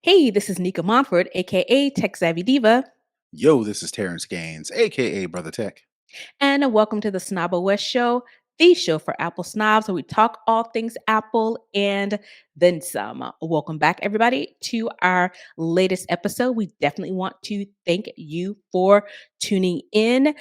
Hey, this is Nica Montford, aka Tech Savvy Diva, Yo, this is Terrance Gaines, aka Brother Tech. and welcome to the SnobOS Show, the show for Apple snobs where we talk all things Apple and then some. Welcome back, everybody, to our latest episode. We definitely want to thank you for tuning in.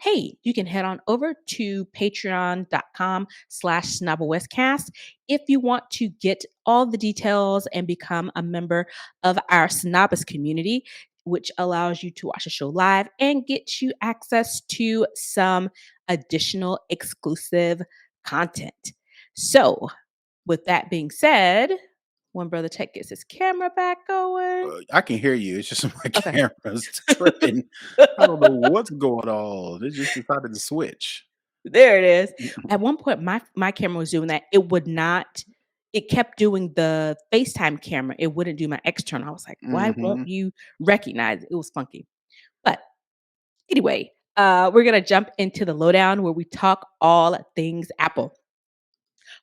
Hey, you can head on over to patreon.com/snobOScast if you want to get all the details and become a member of our Snobus community, which allows you to watch the show live and get you access to some additional exclusive content. So, with that being said, when Brother Tech gets his camera back going, I can hear you. It's just my okay. camera's tripping. I don't know what's going on. It just decided to switch. There it is. At one point, my camera was doing that. It would not. It kept doing the FaceTime camera. It wouldn't do my external. I was like, why won't Hmm. you recognize it? It was funky. But anyway, we're gonna jump into the lowdown where we talk all things Apple.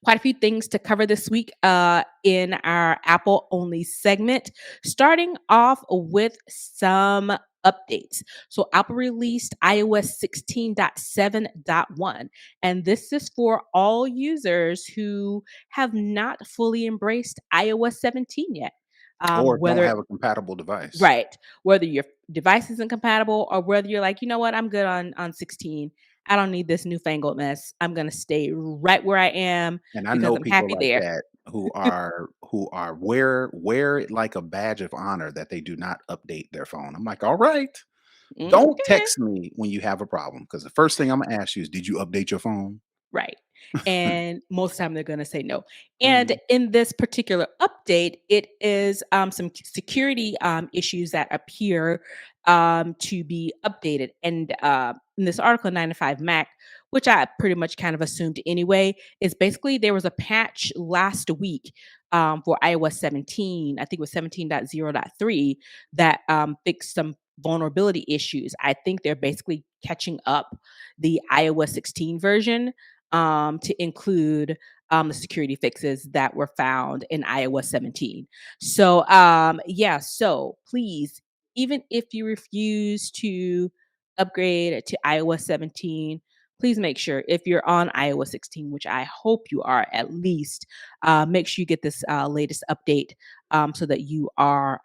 Quite a few things to cover this week in our Apple only segment, starting off with some updates. So, Apple released iOS 16.7.1, and this is for all users who have not fully embraced iOS 17 yet. Or don't Whether have a compatible device. Right. Whether your device isn't compatible or whether you're like, you know what, I'm good on 16. I don't need this newfangled mess. I'm gonna stay right where I am And I because know I'm people happy like there. that who are wear it like a badge of honor that they do not update their phone. I'm like, all right, don't Okay. text me when you have a problem because the first thing I'm gonna ask you is, did you update your phone? Right. And most of the time they're going to say no. And Mhm. in this particular update, it is some security issues that appear to be updated. And in this article, 9 to 5 Mac, which I pretty much kind of assumed anyway, is basically there was a patch last week for iOS 17, I think it was 17.0.3, that fixed some vulnerability issues. I think they're basically catching up the iOS 16 version to include the security fixes that were found in iOS 17. So, yeah, so please, even if you refuse to upgrade to iOS 17, please make sure if you're on iOS 16, which I hope you are at least, make sure you get this latest update so that you are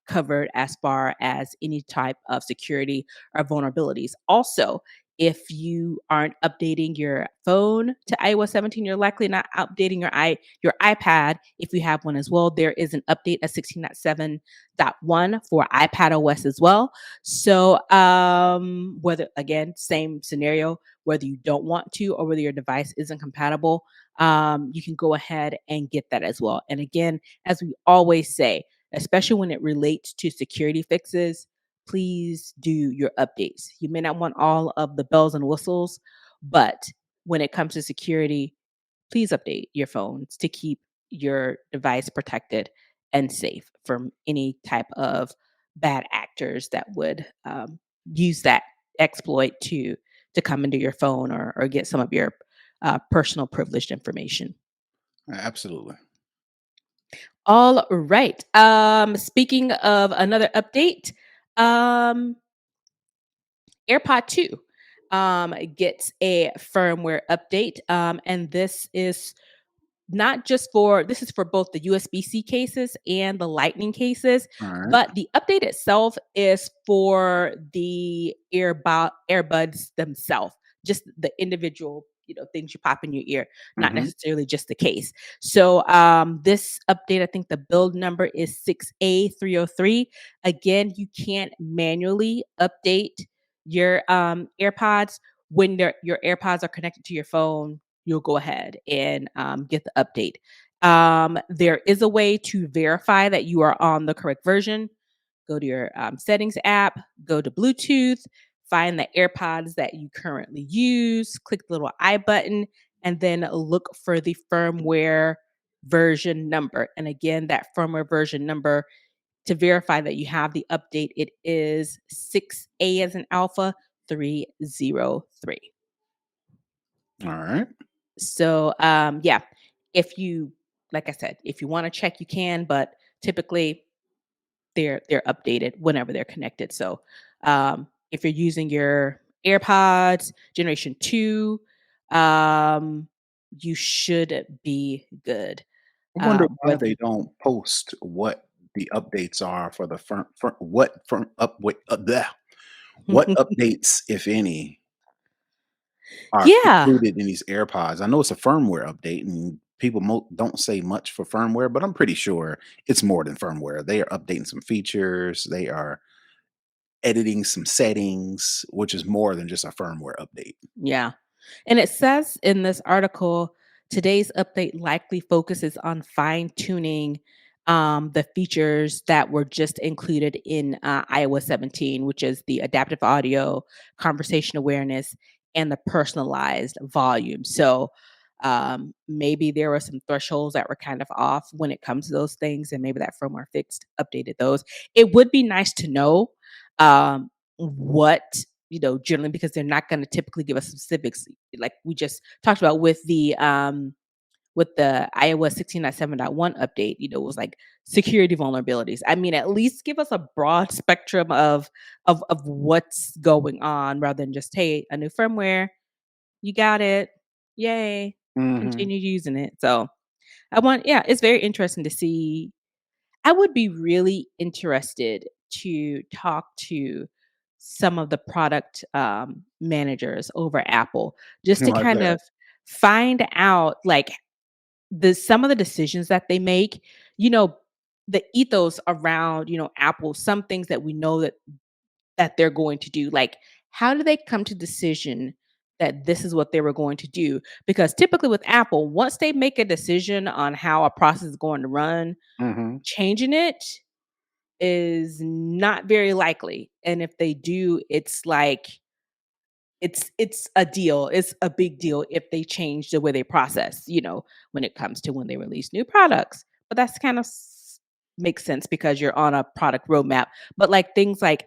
covered as far as any type of security or vulnerabilities. Also, if you aren't updating your phone to iOS 17, you're likely not updating your iPad if you have one as well. There is an update at 16.7.1 for iPad OS as well. So whether again, same scenario, whether you don't want to or whether your device isn't compatible, you can go ahead and get that as well. And again, as we always say, especially when it relates to security fixes, please do your updates. You may not want all of the bells and whistles, but when it comes to security, please update your phones to keep your device protected and safe from any type of bad actors that would use that exploit to come into your phone or get some of your personal privileged information. Absolutely. All right. Speaking of another update, um, AirPod 2 gets a firmware update. And this is for both the USB-C cases and the Lightning cases, All right. but the update itself is for the earbuds themselves, just the individual, things you pop in your ear, not Hmm. necessarily just the case. So this update, I think the build number is 6A303. Again, you can't manually update your AirPods when your AirPods are connected to your phone. You'll go ahead and get the update. There is a way to verify that you are on the correct version. Go to your settings app, go to Bluetooth, find the AirPods that you currently use, click the little I button, and then look for the firmware version number. And again, that firmware version number to verify that you have the update, it is 6A as in alpha 303. All right. So, yeah, if you, like I said, if you want to check, you can, but typically they're updated whenever they're connected. So if you're using your AirPods Generation 2, um, you should be good. I wonder why Whether they don't post what the updates are for the what firm up bleh, what updates, if any, are Yeah, included in these AirPods. I know it's a firmware update, and people don't say much for firmware, but I'm pretty sure it's more than firmware. They are updating some features. They are editing some settings, which is more than just a firmware update. yeah. And it says in this article, today's update likely focuses on fine tuning the features that were just included in iOS 17, which is the adaptive audio, conversation awareness, and the personalized volume. So maybe there were some thresholds that were kind of off when it comes to those things, and maybe that firmware fixed, updated those. It would be nice to know what generally, because they're not going to typically give us specifics like we just talked about with the iOS 16.7.1 update. It was like security vulnerabilities. I mean, at least give us a broad spectrum of what's going on rather than just, hey, a new firmware, you got it, yay, Hmm. continue using it. So yeah, it's very interesting to see. I would be really interested to talk to some of the product managers over Apple just to Like kind that. of find out like some of the decisions that they make, you know, the ethos around, Apple, some things that we know that they're going to do. Like, how do they come to decision that this is what they were going to do? Because typically with Apple, once they make a decision on how a process is going to run, Hmm. changing it is not very likely, and if they do, it's like it's a deal. It's a big deal if they change the way they process, when it comes to when they release new products. But that's kind of makes sense because you're on a product roadmap. But like things like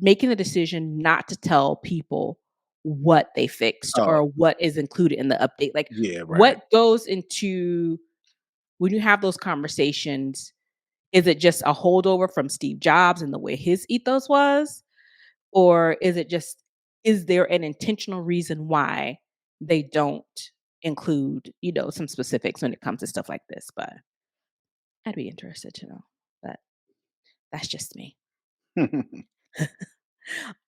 making the decision not to tell people what they fixed Oh, or what is included in the update. Like yeah, right. what goes into when you have those conversations, is it just a holdover from Steve Jobs and the way his ethos was? Or is there an intentional reason why they don't include, some specifics when it comes to stuff like this? But I'd be interested to know. But that's just me.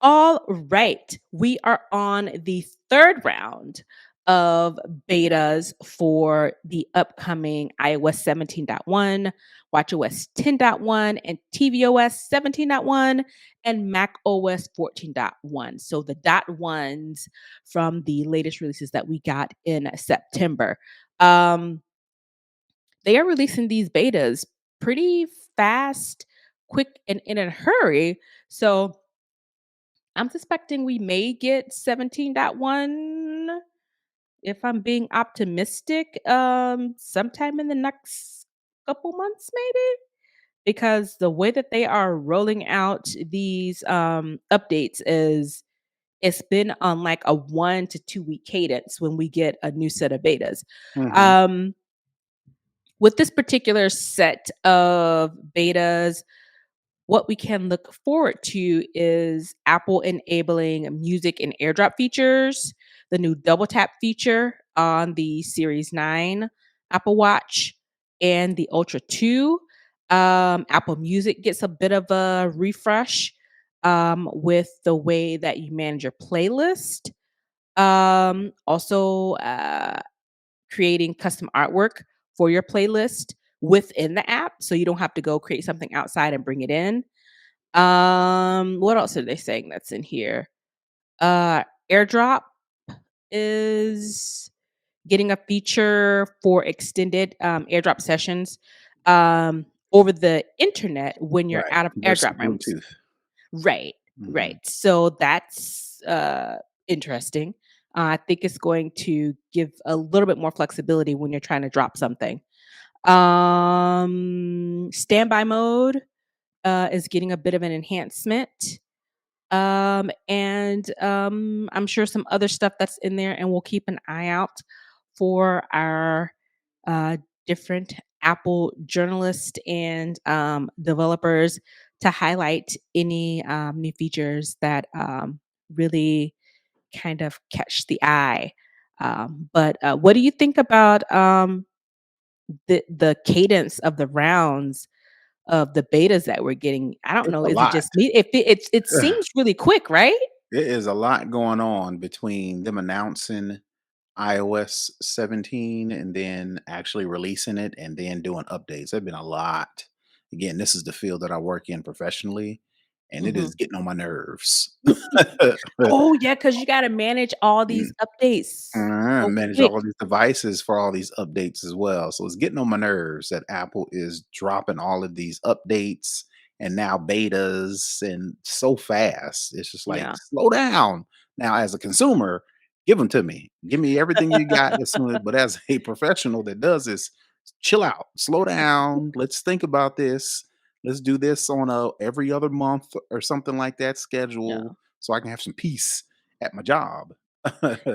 All right. We are on the third round of betas for the upcoming iOS 17.1, watchOS 10.1, and tvOS 17.1, and macOS 14.1. So the dot ones from the latest releases that we got in September. Um, they are releasing these betas pretty fast, quick, and in a hurry. So I'm suspecting we may get 17.1 if I'm being optimistic, sometime in the next couple months, maybe? Because the way that they are rolling out these updates is it's been on like a 1 to 2 week cadence when we get a new set of betas. Hmm. Um, with this particular set of betas, what we can look forward to is Apple enabling music and airdrop features, the new double tap feature on the Series 9 Apple Watch and the Ultra 2. Apple Music gets a bit of a refresh with the way that you manage your playlist. Also, creating custom artwork for your playlist within the app. So you don't have to go create something outside and bring it in. What else are they saying that's in here? AirDrop is getting a feature for extended AirDrop sessions over the internet when you're Right. out of Versus AirDrop rooms. Bluetooth. Right, Hmm. right. So that's interesting. I think it's going to give a little bit more flexibility when you're trying to drop something. Standby mode is getting a bit of an enhancement. And I'm sure some other stuff that's in there, and we'll keep an eye out for our uh, different Apple journalists and developers to highlight any new features that really kind of catch the eye. But what do you think about the cadence of the rounds of the betas that we're getting? I don't It's know. a Is it lot. just me? It seems really quick, right? There is a lot going on between them announcing iOS 17 and then actually releasing it and then doing updates. There've been a lot. Again, this is the field that I work in professionally, and it Hmm. is getting on my nerves. Oh yeah, because you got to manage all these updates so Manage quick. all these devices for all these updates as well. So it's getting on my nerves that Apple is dropping all of these updates and now betas and so fast. It's just like, Yeah. slow down. Now, as a consumer, give them to me. Give me everything you got as soon as, but as a professional that does this, chill out, slow down. Let's think about this. Let's do this on a every other month or something like that Yeah. schedule so I can have some peace at my job.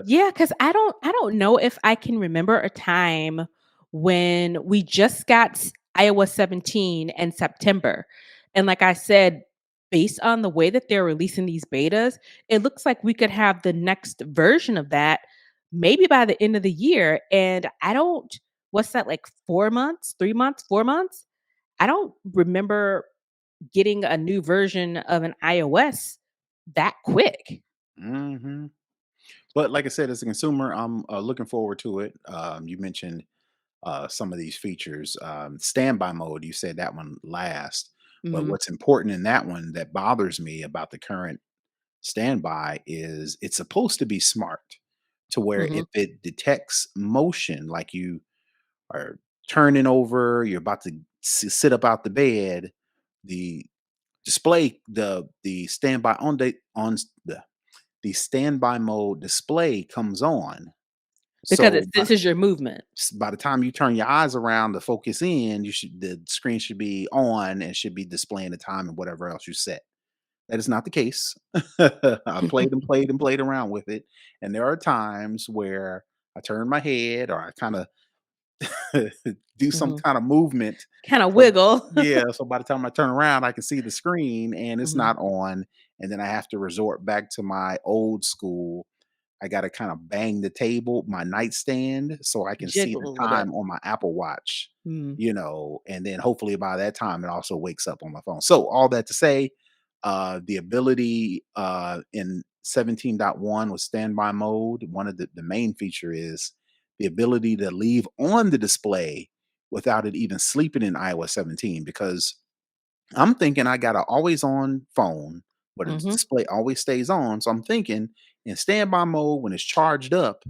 Yeah, because I don't know if I can remember a time when we just got iOS 17 in September. And like I said, based on the way that they're releasing these betas, it looks like we could have the next version of that maybe by the end of the year. And I don't what's that, like 4 months, 3 months, 4 months? I don't remember getting a new version of an iOS that quick. hmm But like I said, as a consumer, I'm looking forward to it. You mentioned some of these features. Standby mode, you said that one last. But Mhm. what's important in that one that bothers me about the current standby is it's supposed to be smart to where Mhm. if it detects motion, like you are turning over, you're about to sit up out the bed, the display, the standby on the standby mode display comes on. Because it So senses your movement. by the time you turn your eyes around to focus in, the screen should be on and should be displaying the time and whatever else you set. That is not the case. I played and played and played around with it, and there are times where I turn my head or I kind of do some Mhm. kind of movement. Kinda So wiggle. yeah, so by the time I turn around, I can see the screen and it's Mhm. not on, and then I have to resort back to my old school. I gotta kinda bang the table, my nightstand, so I can see Jiggle the a little bit. time on my Apple Watch, Mm. and then hopefully by that time, it also wakes up on my phone. So, all that to say, the ability, in 17.1 with standby mode, one of the main feature is the ability to leave on the display without it even sleeping in iOS 17 because I'm thinking I got a always on phone, but its Mhm. display always stays on. So I'm thinking in standby mode when it's charged up,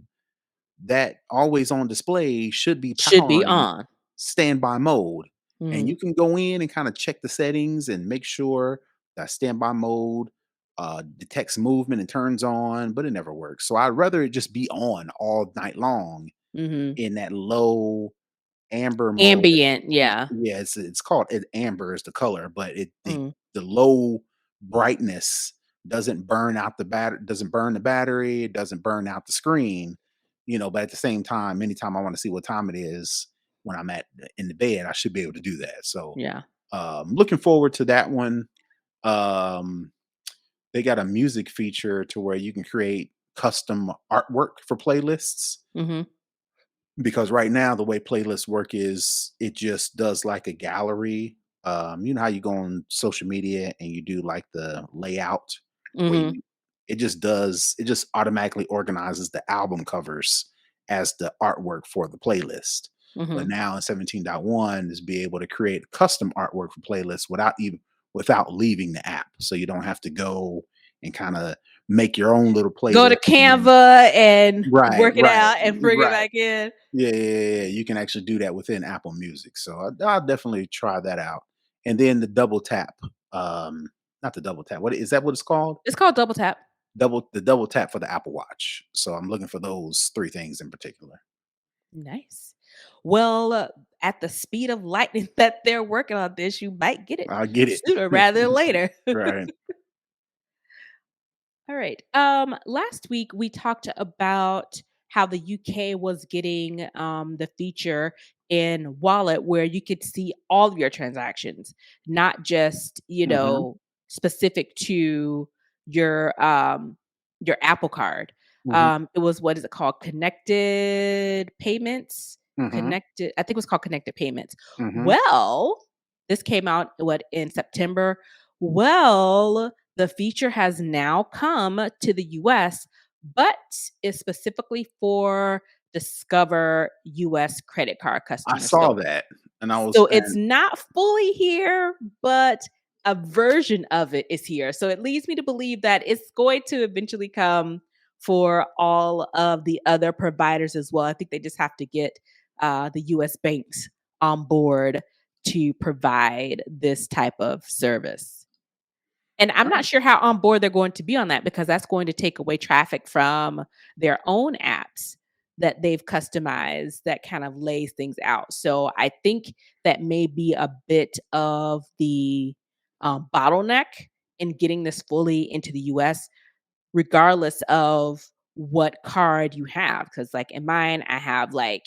that always on display should be Should be powering on. standby mode. And Mhm. you can go in and kind of check the settings and make sure that standby mode detects movement and turns on, but it never works. So I'd rather it just be on all night long Mhm. in that low amber mode. Ambient, yeah. Yeah, it's called amber is the color, but Mm. the low brightness doesn't burn the battery, it doesn't burn out the screen, but at the same time, anytime I want to see what time it is when I'm in the bed, I should be able to do that. So Yeah. looking forward to that one. Um they got a music feature to where you can create custom artwork for playlists Mhm. because right now the way playlists work is it just does like a gallery. You know how you go on social media and you do like the layout where Mhm. it just automatically organizes the album covers as the artwork for the playlist. But Mhm. now in 17.1 is be able to create custom artwork for playlists without leaving the app. So you don't have to go and kind of make your own little Go to playlist. Canva and Right, work it right, out and bring it right. back in. Yeah, yeah, yeah, yeah, you can actually do that within Apple Music, so I'll definitely try that out. And then the double tap, um, not the double tap. What is that? What it's called? It's called double tap. Double tap for the Apple Watch. So I'm looking for those three things in particular. Nice. Well, at the speed of lightning that they're working on this, you might get it I get it. sooner rather than later. Right. All right. Last week we talked about how the UK was getting the feature in wallet where you could see all of your transactions, not just, Mhm. specific to your Apple Card. Mhm. It was, what is it called? Connected payments? Mhm. Connected, I think it was called Connected Payments. Mhm. Well, this came out in September. Well, the feature has now come to the US, but is specifically for Discover US credit card I customers. saw that, and I was So it's and not fully here, but a version of it is here. So it leads me to believe that it's going to eventually come for all of the other providers as well. I think they just have to get the US banks on board to provide this type of service. And I'm not Alright. sure how on board they're going to be on that, because that's going to take away traffic from their own apps that they've customized that kind of lays things out. So I think that may be a bit of the bottleneck in getting this fully into the US, regardless of what card you have. Because, like, in mine, I have like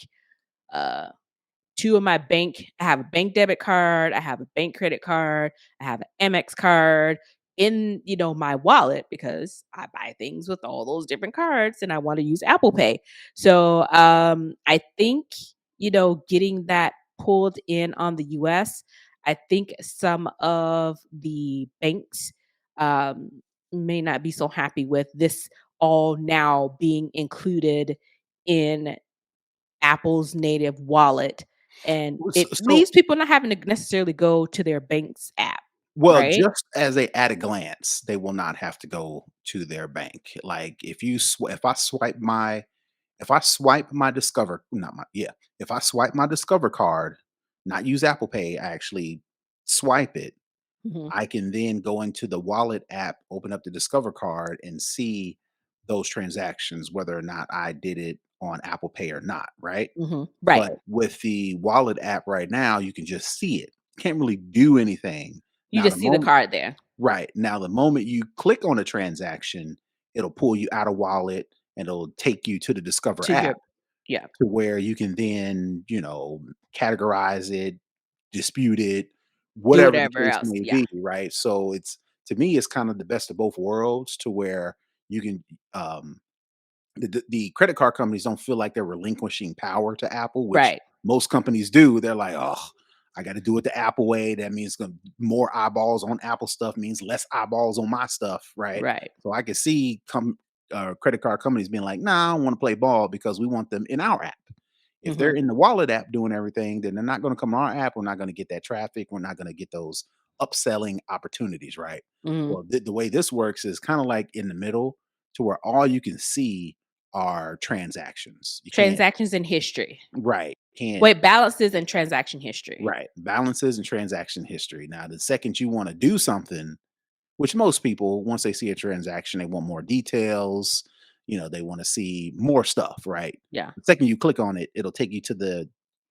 uh, 2 of my bank I have a bank debit card, I have a bank credit card, I have an Amex card in, my wallet, because I buy things with all those different cards and I want to use Apple Pay. So, I think, getting that pulled in on the US, I think some of the banks, um, may not be so happy with this all now being included in Apple's native wallet, and S it so leaves people not having to necessarily go to their bank's app, well, right? just as a at a glance, they will not have to go to their bank. Like, if I swipe my Discover not my yeah, if I swipe my Discover card, not use Apple Pay, I actually swipe it, Mhm, I can then go into the wallet app, open up the Discover card, and see those transactions, whether or not I did it on Apple Pay or not, right? mhm, right. But with the wallet app right now, you can just see it. Can't really do anything. You Now the just see the moment card there Right. Now the moment you click on a transaction, it'll pull you out of wallet and it'll take you to the Discover to your app yeah, to where you can then, categorize it, dispute it, do whatever the whatever case else, may yeah, be, right? So it's to me, it's kind of the best of both worlds to where you can um the credit card companies don't feel like they're relinquishing power to Apple, which right, most companies do. They're like, oh, I got to do it the Apple way. That means more eyeballs on Apple stuff means less eyeballs on my stuff, right? right, So I can see credit card companies being like, nah, I don't want to play ball because we want them in our app. If they're mhm, in the wallet app doing everything, then they're not going to come on our app. We're not going to get that traffic. We're not going to get those upselling opportunities, right? mhm. Well, the way this works is kind of like in the middle to where all you can see are transactions. You can't Transactions in history. right, can't Wait, balances and transaction history. right, balances and transaction history. Now, the second you wanna do something, which most people, once they see a transaction, they want more details, they wanna see more stuff, right? Yeah, The second you click on it, it'll take you to the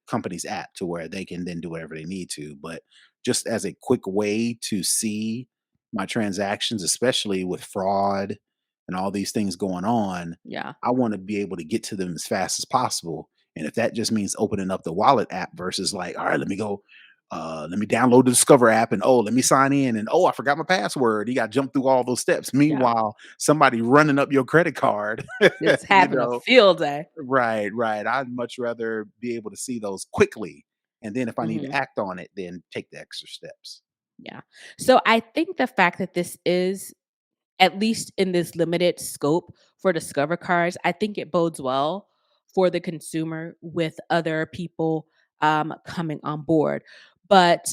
company's app to where they can then do whatever they need to, but just as a quick way to see my transactions, especially with fraud and all these things going on, yeah, I wanna be able to get to them as fast as possible, and if that just means opening up the wallet app versus like, "Alright, let me download the Discover app and, oh, let me sign in and, oh, I forgot my password." You gotta jump through all those steps. yeah. Meanwhile, somebody running up your credit card, It's you having a know field day. Right, right. I'd much rather be able to see those quickly, and then if I need to Mhm. act on it, then take the extra steps. Yeah. So I think the fact that this is, at least in this limited scope for Discover cards, I think it bodes well for the consumer with other people coming on board. But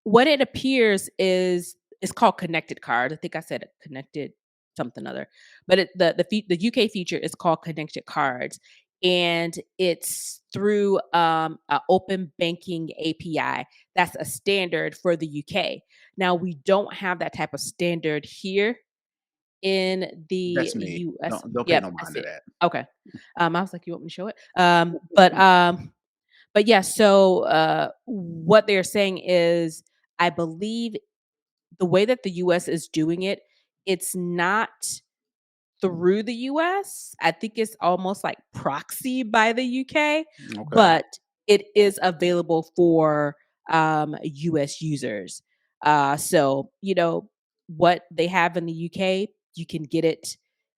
what it appears is, it's called connected card. I think I said it, connected something other. But the UK feature is called connected cards, and it's through a open banking API. That's a standard for the UK. Now we don't have that type of standard here in the That's me. US. Don't pay Yep, no I mind to see it. that. Okay. I was like, "You want me to show it?" But yeah, so, what they're saying is, I believe the way that the US is doing it, it's not through the US. I think it's almost like proxy by the UK, Okay. but it is available for US users. So, what they have in the UK, you can get it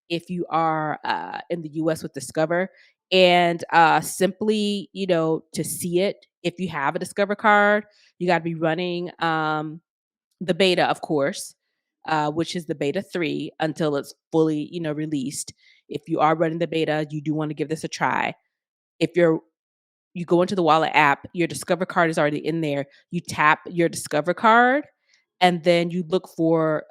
if you are in the US with Discover. And simply, to see it, if you have a Discover card, you got to be running the beta, of course, which is the beta 3 until it's fully, released. If you are running the beta, you do want to give this a try. If you go into the wallet app, your Discover card is already in there. You tap your Discover card and then you look for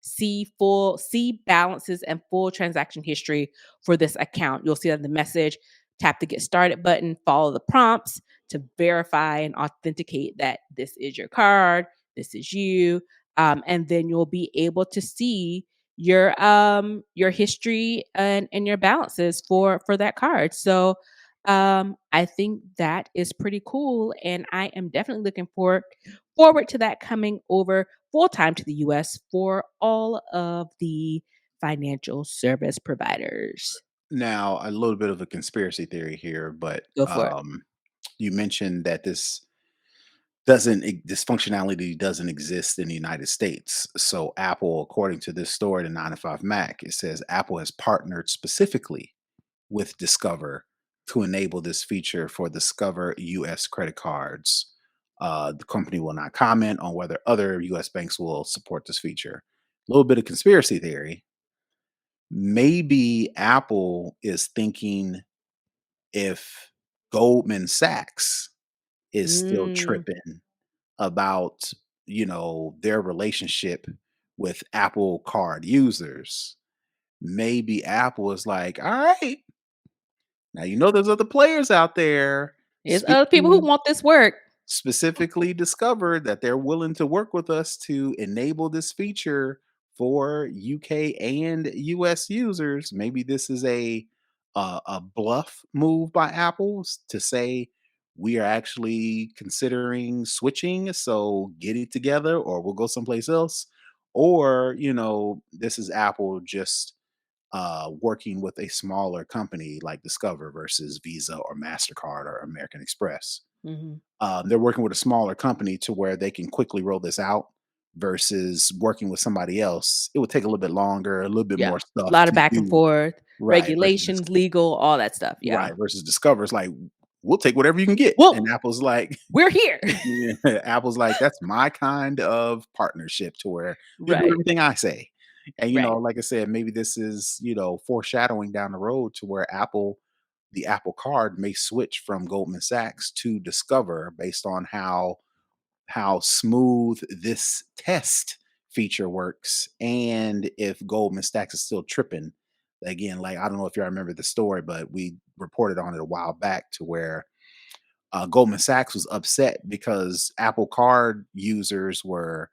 see balances and full transaction history for this account. You'll see that in the message. Tap the get started button, follow the prompts to verify and authenticate that this is your card, this is you, and then you'll be able to see your history and your balances for that card. So I think that is pretty cool, and I am definitely looking forward to that coming over full time to the US for all of the financial service providers. Now, a little bit of a conspiracy theory here, but Go for it. you mentioned that this functionality doesn't exist in the United States. So Apple, according to this story, the 9 to 5 Mac, it says Apple has partnered specifically with Discover to enable this feature for Discover US credit cards. The company will not comment on whether other US banks will support this feature. A little bit of conspiracy theory. Maybe Apple is thinking if Goldman Sachs is still Mm, tripping about, their relationship with Apple Card users, maybe Apple is like, "All right, now there's other players out there there's other people who speaking want this work. specifically discovered that they're willing to work with us to enable this feature for UK and US users. Maybe this is a bluff move by Apple to say we are actually considering switching, so get it together or we'll go someplace else. Or, this is Apple just working with a smaller company like Discover versus Visa or MasterCard or American Express. Mhm. They're working with a smaller company to where they can quickly roll this out versus working with somebody else. It would take a little bit longer, a little bit Yeah. more A stuff lot of to back and do. forth, Right. regulations, legal, all that stuff. Yeah. Versus Discover is like, we'll take whatever you can get. And Well, Apple's like, we're here. yeah, Apple's like, that's my kind of partnership to where you'll do Right. everything I say. And Right. like I said, maybe this is, foreshadowing down the road to where the Apple card may switch from Goldman Sachs to Discover based on how smooth this test feature works and if Goldman Sachs is still tripping. Again, like I don't know if y'all remember the story, but we reported on it a while back to where Goldman Sachs was upset because Apple Card users were,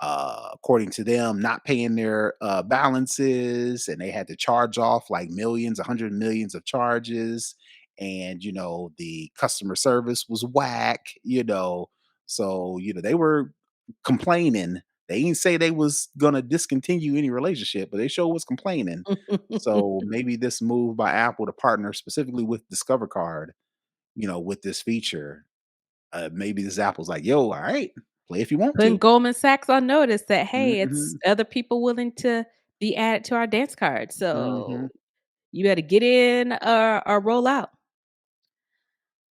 according to them, not paying their balances, and they had to charge off like millions, 100 millions of charges, and the customer service was whack. So they were complaining. They didn't say they was gonna discontinue any relationship, but they sure was complaining. So maybe this move by Apple to partner specifically with Discover Card, with this feature, maybe this Apple's like, "Yo, all right, play if you want Putting to." Goldman Sachs on notice that, hey, it's Mhm, other people willing to be added to our dance card. So mhm, you better get in or roll out.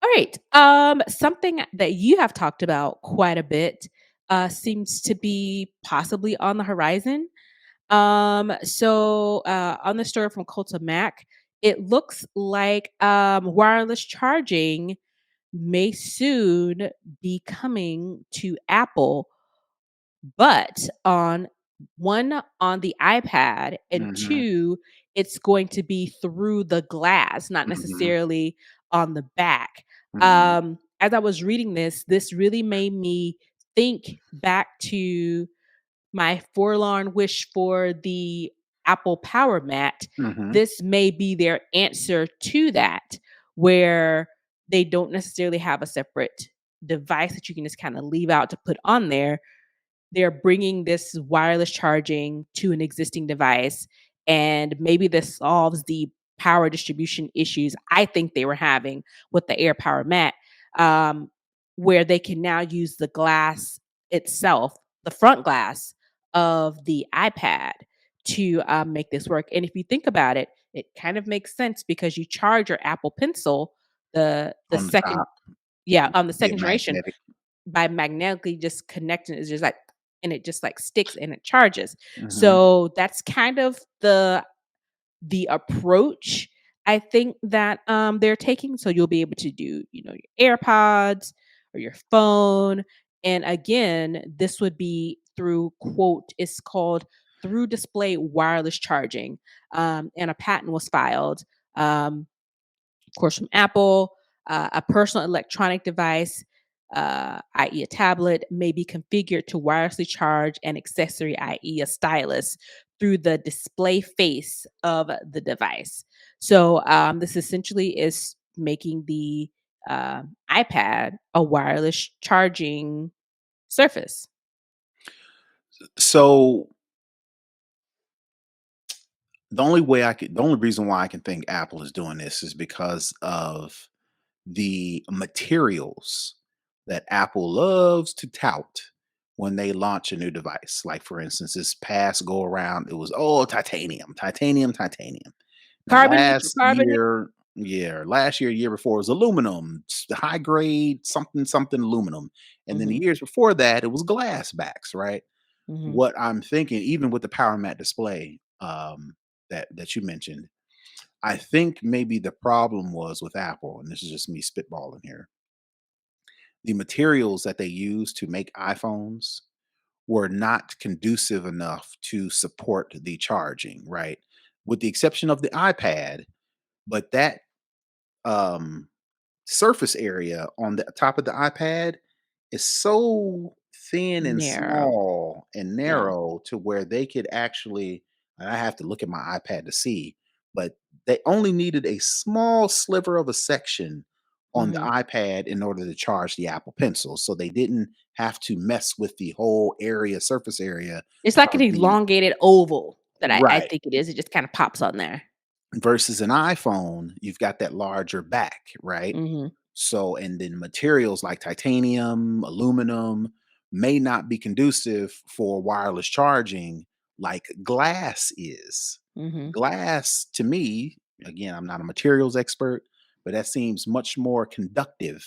All right. Something that you have talked about quite a bit seems to be possibly on the horizon. On the story from Culta Mac, it looks like wireless charging may soon be coming to Apple, but on the iPad, and mhm, two, it's going to be through the glass, not mhm, necessarily on the back. mhm, As I was reading this really made me think back to my forlorn wish for the Apple Powermat. mhm, This may be their answer to that, where they don't necessarily have a separate device that you can just kind of leave out to put on there. They're bringing this wireless charging to an existing device, and maybe this solves the power distribution issues I think they were having with the Air Power Mat, um, where they can now use the glass itself, the front glass of the iPad to make this work. And if you think about it, it kind of makes sense because you charge your Apple Pencil, the On the second, top, yeah, on the yeah, second generation, magnetic. by magnetically just connecting. It's just like, and it just like sticks and it charges. Mhm. So that's kind of the approach I think that they're taking. So you'll be able to do, your AirPods or your phone. And again, this would be through quote, it's called through display wireless charging. And a patent was filed. Of course, from Apple. A personal electronic device, i.e., a tablet, may be configured to wirelessly charge an accessory, i.e., a stylus, through the display face of the device. So, this essentially is making the iPad a wireless charging surface. So, the only reason why I can think Apple is doing this is because of the materials that Apple loves to tout when they launch a new device. Like, for instance, this past go around, it was, oh, titanium, titanium, titanium. Then Neutral, carbon. last year, year before, it was aluminum, high grade, something, something aluminum. And then the Hmm. years before that, it was glass backs, right? Hmm. What I'm thinking, even with the Powermat display that you mentioned, I think maybe the problem was with Apple, and this is just me spitballing here. The materials that they use to make iPhones were not conducive enough to support the charging, right? With the exception of the iPad, but that um surface area on the top of the iPad is so thin and Narrow. small and Yeah. narrow to where they could actually, and I have to look at my iPad to see, but they only needed a small sliver of a section on the Hmm. iPad in order to charge the Apple Pencil. So they didn't have to mess with the whole area, surface area It's like an of the elongated oval that I right. think it is. It just kind of pops on there. Versus an iPhone, you've got that larger back, right? Mhm, So, and then materials like titanium, aluminum may not be conducive for wireless charging like glass is. mhm, Glass, to me, again, I'm not a materials expert, but that seems much more conductive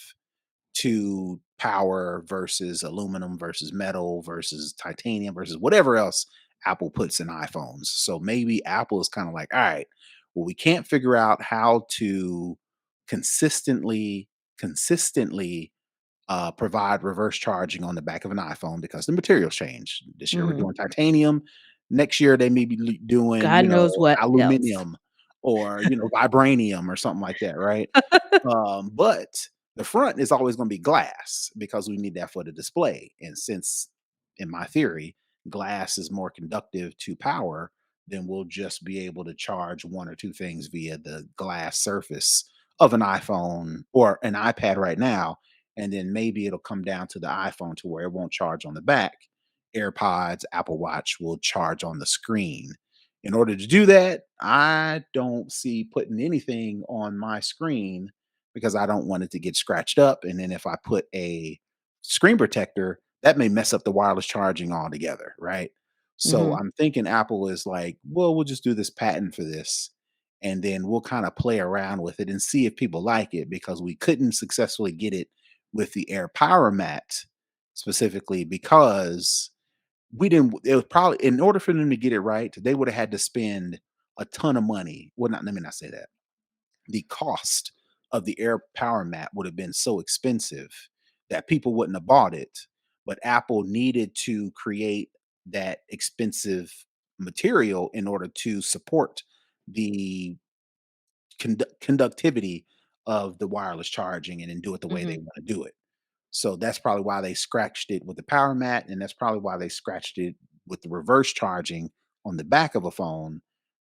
to power versus aluminum versus metal versus titanium versus whatever else Apple puts in iPhones. So maybe Apple is kind of like, all right, well, we can't figure out how to consistently, consistently provide reverse charging on the back of an iPhone because the materials change. This year we're mhm. doing titanium. Next year they may be doing, God knows what else. aluminum or vibranium or something like that, right? But the front is always going to be glass because we need that for the display. And since, in my theory, glass is more conductive to power, then we'll just be able to charge one or two things via the glass surface of an iPhone or an iPad right now. And then maybe it'll come down to the iPhone to where it won't charge on the back. AirPods, Apple Watch will charge on the screen. In order to do that, I don't see putting anything on my screen because I don't want it to get scratched up. And then if I put a screen protector, that may mess up the wireless charging altogether, right? So Mhm. I'm thinking Apple is like, well, we'll just do this patent for this. And then we'll kind of play around with it and see if people like it because we couldn't successfully get it with the Air Power Mat specifically because we didn't it was probably in order for them to get it right, they would have had to spend a ton of money. Well, not let me not say that. The cost of the Air Power Mat would have been so expensive that people wouldn't have bought it. But Apple needed to create that expensive material in order to support the conductivity of the wireless charging and then do it the way they Mhm. want to do it. So that's probably why they scratched it with the power mat, and that's probably why they scratched it with the reverse charging on the back of a phone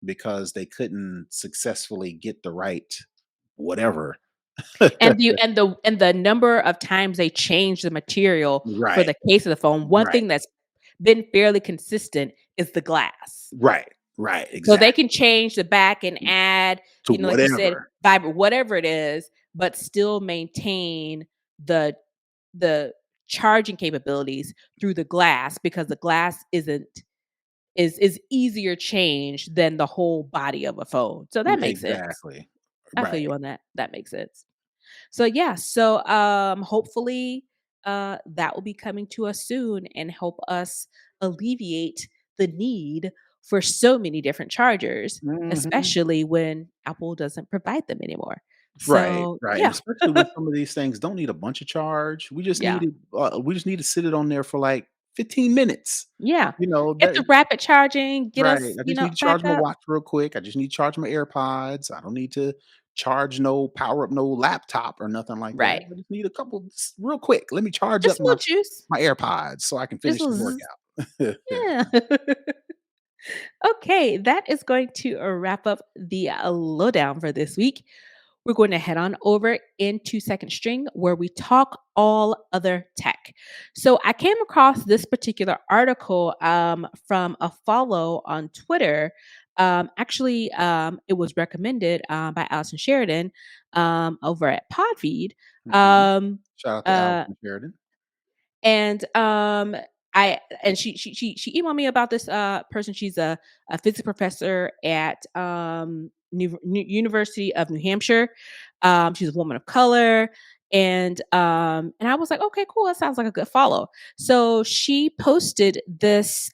because they couldn't successfully get the right whatever. And the number of times they change the material for Right, the case of the phone, one right, thing that's been fairly consistent is the glass. right. Right, So they exactly. can change the back and add, To like you said, whatever. whatever it is, but still maintain the the charging capabilities through the glass because the glass isn't is easier change than the whole body of a phone. So that makes sense. Exactly. I feel Right. you on that. That makes sense. So yeah, so hopefully that will be coming to us soon and help us alleviate the need for so many different chargers, Mhm. especially when Apple doesn't provide them anymore. Right, So right, and yeah, especially when some of these things don't need a bunch of charge. yeah, We just need to sit it on there for, like, 15 minutes. yeah. You know, Get that the rapid charging, get right, us, I just need to back charge my up. watch real quick. I just need to charge my AirPods. I don't need to charge no power up no laptop or nothing like that. Right. I just need a couple s real quick. Let me charge Just up a little juice. my AirPods so I can Just a finish this little zzz. workout. Yeah. Okay, that is going to wrap up the lowdown for this week. We're going to head on over into second string where we talk all other tech. So I came across this particular article from a follow on Twitter. It was recommended by Allison Sheridan over at Podfeed. Mhm. Um, Shout out to uh, Allison Sheridan. and she emailed me about this person. She's a physics professor at University of New Hampshire. She's a woman of color, and I was like, okay, cool. That sounds like a good follow. So she posted this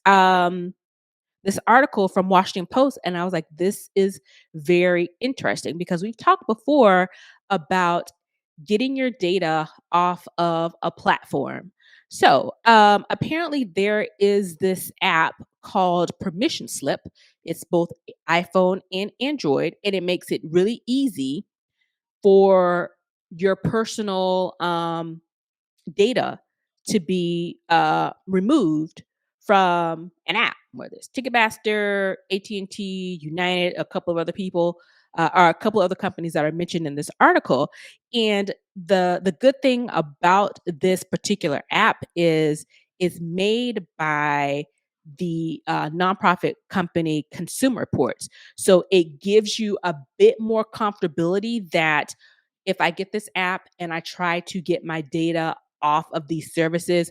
article from Washington Post, and I was like, this is very interesting because we've talked before about getting your data off of a platform. So apparently, there is this app called Permission Slip. It's both iPhone and Android, and it makes it really easy for your personal data to be removed from an app, whether it's Ticketmaster, AT&T, United, a couple of other people, or a couple of other companies that are mentioned in this article. And the good thing about this particular app is it's made by the nonprofit company Consumer Reports. So it gives you a bit more comfortability that if I get this app and I try to get my data off of these services,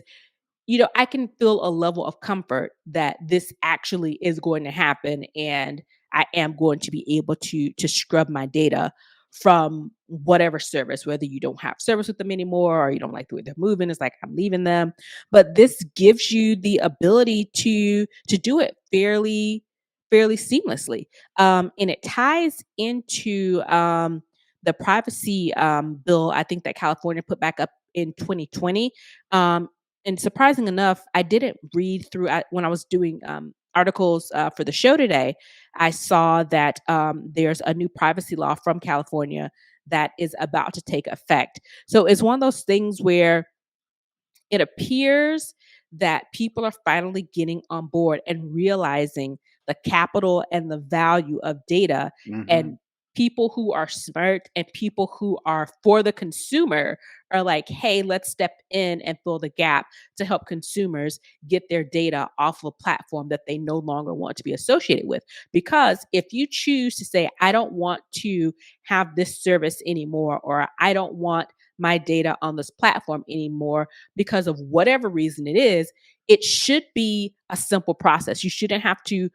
I can feel a level of comfort that this actually is going to happen and I am going to be able to scrub my data from whatever service, whether you don't have service with them anymore or you don't like the way they're moving. It's like I'm leaving them. But this gives you the ability to do it fairly seamlessly. And it ties into the privacy bill, I think that California put back up in 2020. Um, and surprising enough, I didn't read through when I was doing articles for the show today. I saw that there's a new privacy law from California that is about to take effect. So it's one of those things where it appears that people are finally getting on board and realizing the capital and the value of data, Mhm. and people who are smart and people who are for the consumer are like, hey, let's step in and fill the gap to help consumers get their data off of a platform that they no longer want to be associated with. Because if you choose to say, I don't want to have this service anymore, or I don't want my data on this platform anymore, because of whatever reason it is, it should be a simple process. You shouldn't have to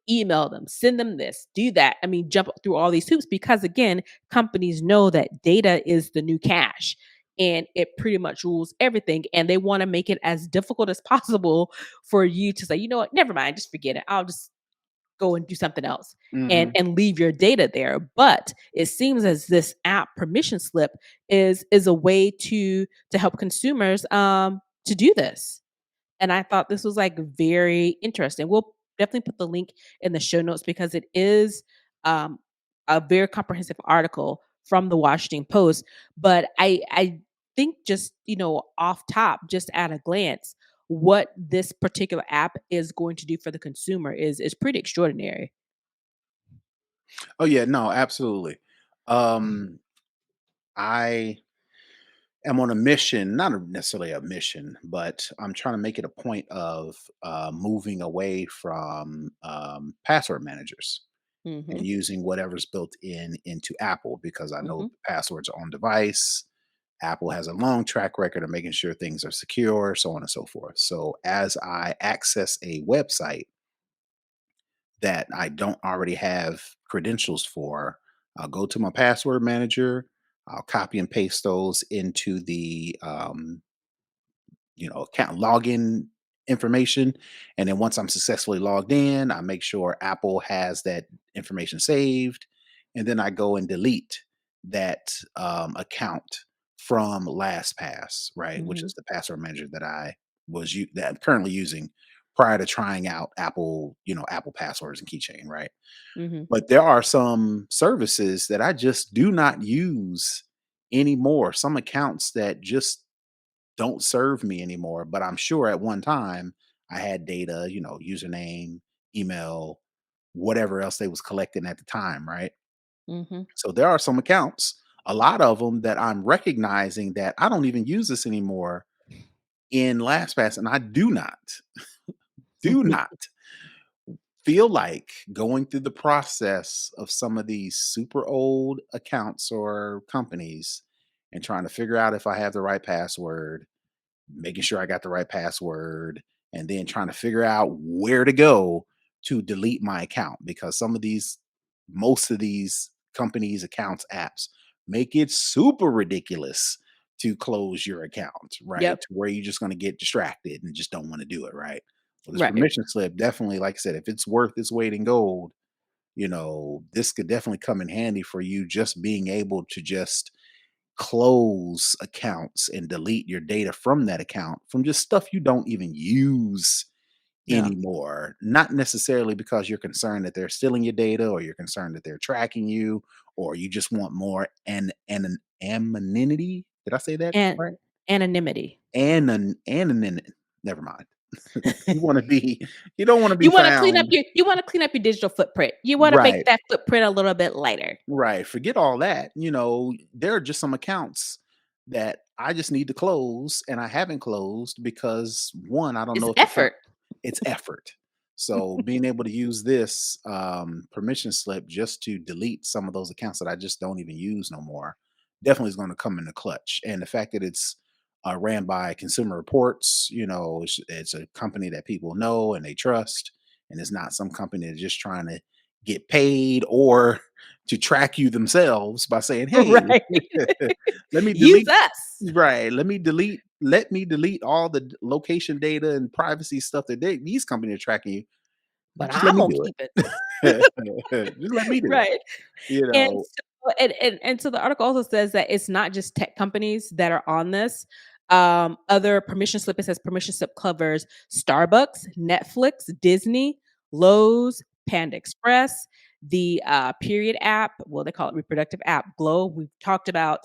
email them, send them this, do that. I mean, jump through all these hoops because, again, companies know that data is the new cash and it pretty much rules everything. And they want to make it as difficult as possible for you to say, you know what, never mind, just forget it. I'll just go and do something else and Mhm. leave your data there. But it seems as this app Permission Slip is a way to help consumers to do this. And I thought this was like very interesting. We'll definitely put the link in the show notes because it is um a very comprehensive article from the Washington Post. But I think, just off top, just at a glance, what this particular app is going to do for the consumer is pretty extraordinary. Oh, yeah, no, absolutely. Um, I am on a mission, not necessarily a mission, but I'm trying to make it a point of moving away from password managers and Mhm, using whatever's built in into Apple because I know mhm, the passwords are on device. Apple has a long track record of making sure things are secure, so on and so forth. So as I access a website that I don't already have credentials for, I'll go to my password manager. I'll copy and paste those into the account login information. And then once I'm successfully logged in, I make sure Apple has that information saved. And then I go and delete that account from LastPass, right? Which mhm, is the password manager that I'm currently using prior to trying out Apple passwords and keychain, right? mhm. But there are some services that I just do not use anymore. Some accounts that just don't serve me anymore. But I'm sure at one time I had data, username, email, whatever else they was collecting at the time, right? Mhm. So there are some accounts, a lot of them that I'm recognizing that I don't even use this anymore in LastPass, and I do not feel like going through the process of some of these super old accounts or companies and trying to figure out if I have the right password, making sure I got the right password, and then trying to figure out where to go to delete my account because most of these companies, accounts, apps make it super ridiculous to close your account, right? Yep, To where you're just going to get distracted and just don't want to do it, right? Well, this right. permission slip definitely, like I said, if it's worth its weight in gold, this could definitely come in handy for you just being able to just close accounts and delete your data from that account from just stuff you don't even use Yeah. anymore. Not necessarily because you're concerned that they're stealing your data or you're concerned that they're tracking you or you just want more an anonymity. Did I say that And right? anonymity. Anonymity. Never mind. You want to be you don't want to be found. You wanna clean up your digital footprint. You wanna make Right. that footprint a little bit lighter. Right. Forget all that. There are just some accounts that I just need to close and I haven't closed because one, I don't It's know if effort. it's effort. So being able to use this permission slip just to delete some of those accounts that I just don't even use no more definitely is going to come in the clutch. And the fact that it's ran by Consumer Reports, it's a company that people know and they trust, and it's not some company that's just trying to get paid or to track you themselves by saying, "Hey, Right. let me Use delete." us, Right. Let me delete all the location data and privacy stuff that these companies are tracking you. but Just let I'm me gonna do keep it. it. Just let me do it. Right. You And know. so and so the article also says that it's not just tech companies that are on this. Other permission slip, it says permission slip covers Starbucks, Netflix, Disney, Lowe's, Panda Express, the Period app. Well, they call it reproductive app. Glow. We've talked about,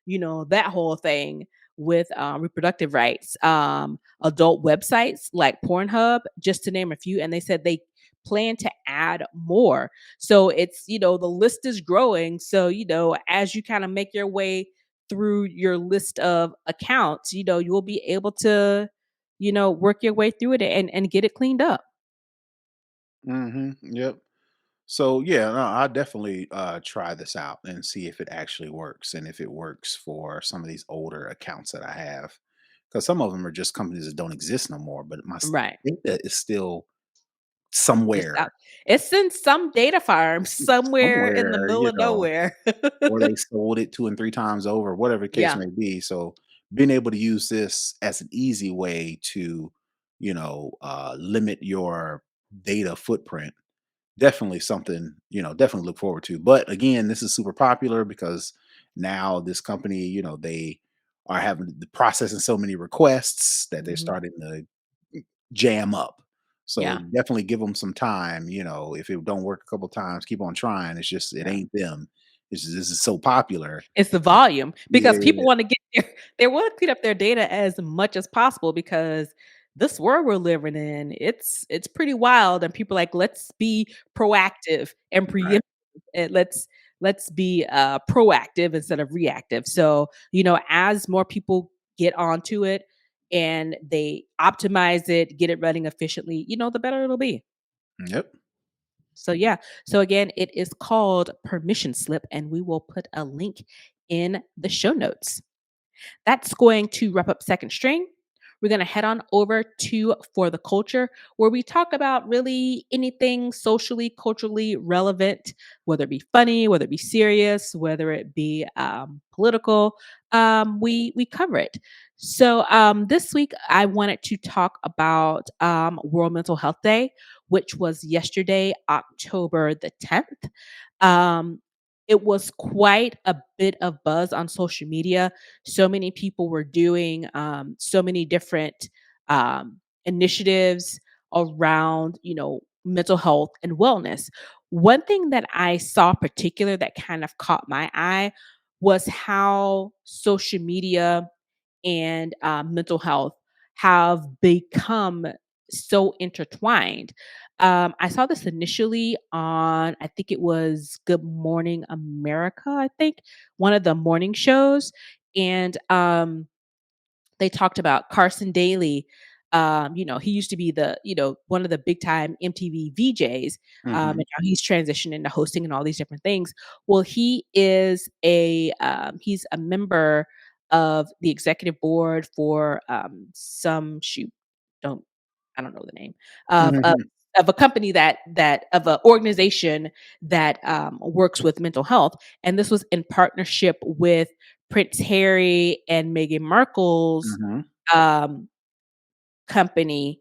that whole thing with reproductive rights. Adult websites like Pornhub, just to name a few. And they said they plan to add more. So it's, the list is growing. So, as you kind of make your way through your list of accounts, you will be able to, work your way through it and get it cleaned up. Yep. So yeah, no, I'll definitely try this out and see if it actually works and if it works for some of these older accounts that I have. Because some of them are just companies that don't exist no more, but Right. data is still It's out. somewhere. It's in some data farm somewhere in the Somewhere, middle of nowhere. or they sold it 2 and 3 times over, whatever the case Yeah. may be. So being able to use this as an easy way to, limit your data footprint, definitely something, definitely look forward to. But again, this is super popular because now this company, they are having the processing so many requests that they're Mhm. starting to jam up. So Yeah. definitely give them some time. If it don't work a couple times, keep on trying. It's just it Yeah. ain't them. It's just, this is so popular. It's the volume because people Yeah, wanna get they wanna clean up their data as much as possible because this world we're living in, it's pretty wild and people like, "Let's be proactive and right. preemptive, and let's let's be proactive instead of reactive. So, as more people get onto it and they optimize it, get it running efficiently, the better it'll be. Yep. So yeah. So again, it is called Permission Slip, and we will put a link in the show notes. That's going to wrap up second string. We're going to head on over to For the Culture, where we talk about really anything socially, culturally relevant, whether it be funny, whether it be serious, whether it be political. We cover it. So this week, I wanted to talk about World Mental Health Day, which was yesterday, October the 10th. Um, it was quite a bit of buzz on social media. So many people were doing so many different initiatives around mental health and wellness. One thing that I saw particular that kind of caught my eye was how social media and mental health have become so intertwined. I saw this initially on, I think it was Good Morning America, I think, one of the morning shows. And they talked about Carson Daly. He used to be one of the big time MTV VJs, and Hmm. now he's transitioned into hosting and all these different things. Well, he's a member of the executive board for don't I don't know the name of of Hmm. of a company that of an organization that works with mental health, and this was in partnership with Prince Harry and Meghan Markle's Hmm. um, company.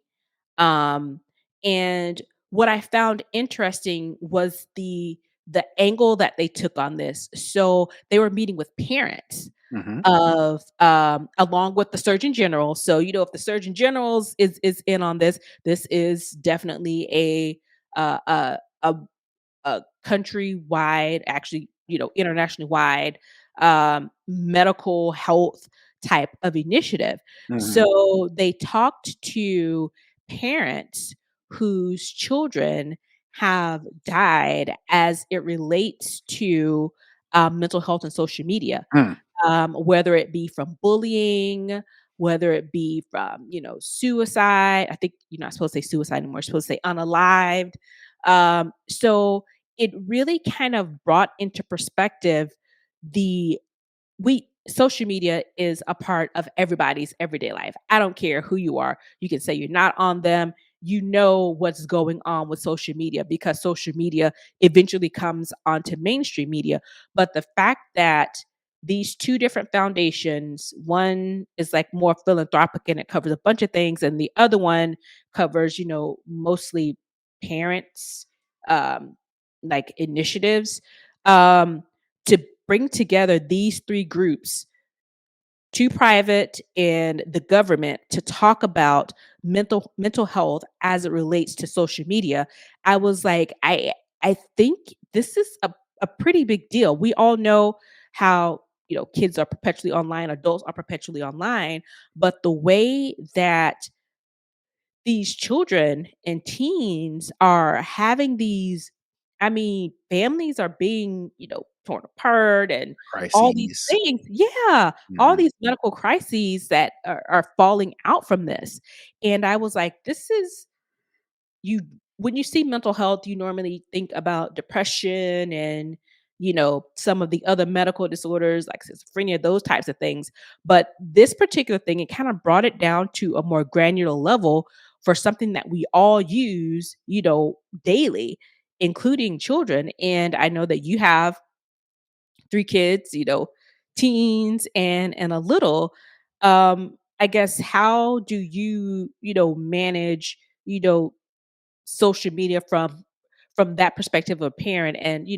Um, and what I found interesting was the angle that they took on this. So they were meeting with parents Hmm. of along with the surgeon general. So if the surgeon general's is in on this, this is definitely uh, a a a countrywide, actually, internationally wide medical health type of initiative. Hmm. So they talked to parents whose children have died as it relates to mental health and social media, Mm. whether it be from bullying, whether it be from, suicide. I think you're not supposed to say suicide anymore, you're supposed to say unalived. So it really kind of brought into perspective the we social media is a part of everybody's everyday life. I don't care who you are. You can say you're not on them. You know what's going on with social media because social media eventually comes onto mainstream media. But the fact that these two different foundations, one is like more philanthropic and it covers a bunch of things, and the other one covers, mostly parents, um, like initiatives. Um, to bring together these three groups, two private and the government, to talk about mental health as it relates to social media. I was like, I think this is a pretty big deal. We all know how kids are perpetually online, adults are perpetually online, but the way that these children and teens are having these, I mean, families are being, torn apart and all these Crises. things. Yeah, all Mhm. these medical crises that are falling out from this. And I was like, this is you when you see mental health, you normally think about depression and some of the other medical disorders like schizophrenia, those types of things. But this particular thing, it kind of brought it down to a more granular level for something that we all use, daily, including children. And I know that you have three kids, teens and a little. I guess, how do you manage you know social media from that perspective of a parent, and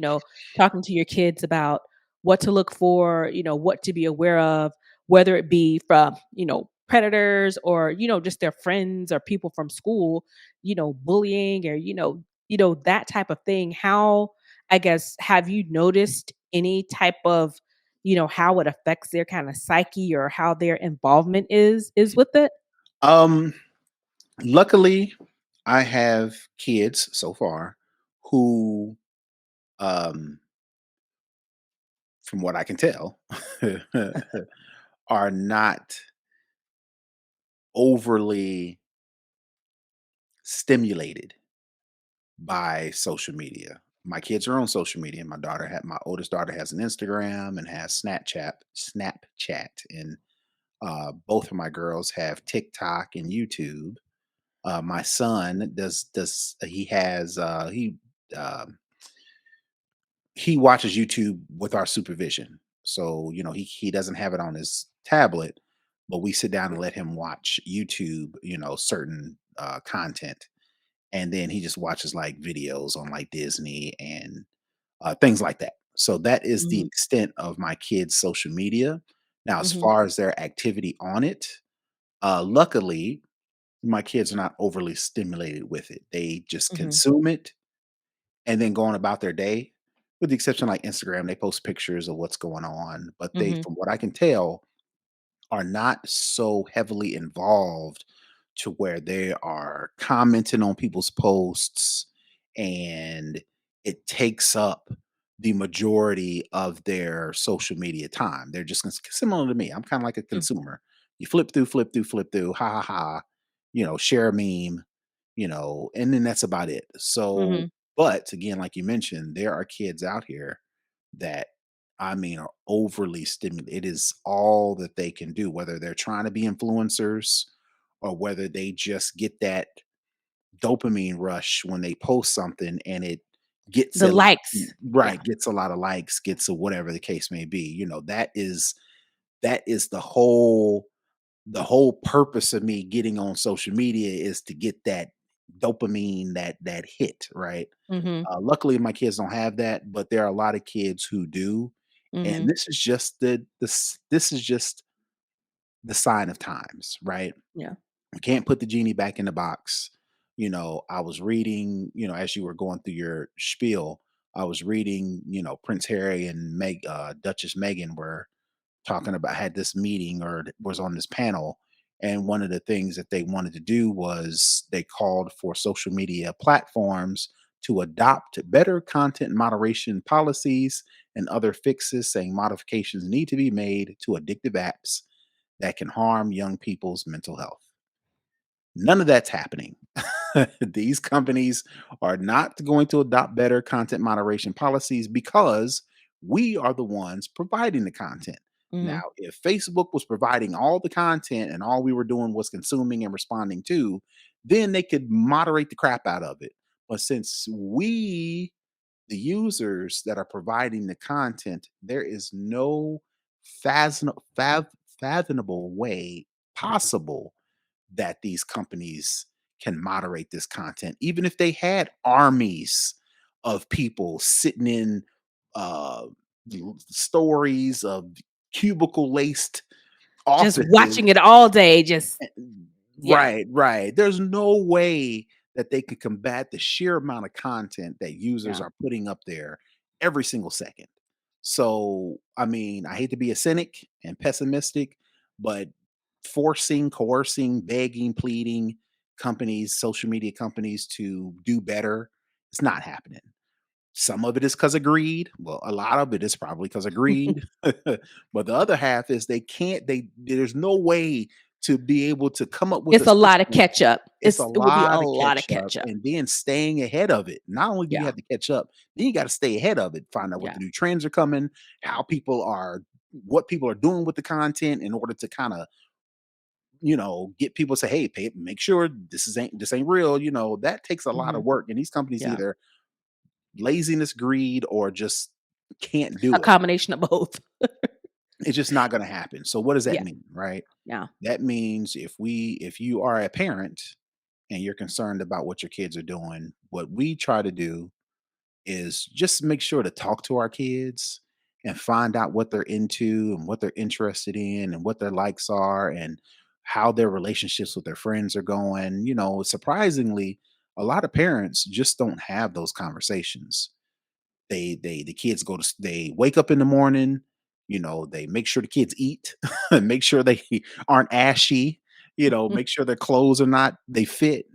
talking to your kids about what to look for, what to be aware of, whether it be from predators or just their friends or people from school, bullying, or that type of thing. How, I guess, have you noticed any type of how it affects their kind of psyche or how their involvement is with it? Um, Luckily, I have kids so far who um from what I can tell, are not overly stimulated by social media. My kids are on social media. My oldest daughter has an Instagram and has Snapchat, and both of my girls have TikTok and YouTube. My son does um, he watches YouTube with our supervision. So, he doesn't have it on his tablet, but we sit down and let him watch YouTube, certain content. And then he just watches like videos on like Disney and things like that. So that is the Mhm, extent of my kids' social media. Now, as mhm, far as their activity on it, luckily, my kids are not overly stimulated with it. They just mhm, consume it and then going about their day, with the exception like Instagram, they post pictures of what's going on, but they, mhm. from what I can tell, are not so heavily involved to where they are commenting on people's posts, and it takes up the majority of their social media time. They're just similar to me. I'm kind of like a Mm, consumer. You flip through, flip through, flip through, ha ha ha, share a meme, and then that's about it. So, mhm. but again, like you mentioned, there are kids out here that, I mean, are overly stimulated. It is all that they can do, whether they're trying to be influencers or whether they just get that dopamine rush when they post something and it gets The a likes. Yeah. right, gets a lot of likes, gets a whatever the case may be. That is the whole purpose of me getting on social media is to get that dopamine, that hit, right? Mhm, Luckily, my kids don't have that, but there are a lot of kids who do, and mhm. this is just the sign of times, right? Yeah. You can't put the genie back in the box. I was reading, as you were going through your spiel, I was reading, Prince Harry and Duchess Meghan were talking about, had this meeting or was on this panel, and one of the things that they wanted to do was they called for social media platforms to adopt better content moderation policies and other fixes, saying modifications need to be made to addictive apps that can harm young people's mental health. None of that's happening. These companies are not going to adopt better content moderation policies because we are the ones providing the content. Now, Mhm. if Facebook was providing all the content and all we were doing was consuming and responding to, then they could moderate the crap out of it. But since we, the users that are providing the content, there is no fathomable way possible that these companies can moderate this content, even if they had armies of people sitting in uh, stories of cubicle laced Just offices. watching it all day, just yeah, Right, right. There's no way that they could combat the sheer amount of content that users yeah. are putting up there every single second. So, I mean, I hate to be a cynic and pessimistic, but forcing, coercing, begging, pleading companies, social media companies to do better, it's not happening. Some of it is because of greed. Well, a lot of it is probably because of greed. But the other half is there's no way to be able to come up with a It's a lot of system. catch up. It's a It will be a lot of lot of catch up catch up. and then staying ahead of it. Not only do you Yeah, have to catch up, then you got to stay ahead of it, find out what yeah, the new trends are coming, yeah. what people are doing with the content in order to kind of, get people to say, hey, make sure this ain't real. That takes a lot of Mhm. work. And these companies Yeah. either laziness, greed, or just can't A do it. combination of both. It's just not going to happen. So what does that Yeah, mean, right? yeah. That means if you are a parent and you're concerned about what your kids are doing, what we try to do is just make sure to talk to our kids and find out what they're into and what they're interested in and what their likes are and how their relationships with their friends are going. Surprisingly, a lot of parents just don't have those conversations. The kids they wake up in the morning, they make sure the kids eat, make sure they aren't ashy, make sure their clothes are not they fit.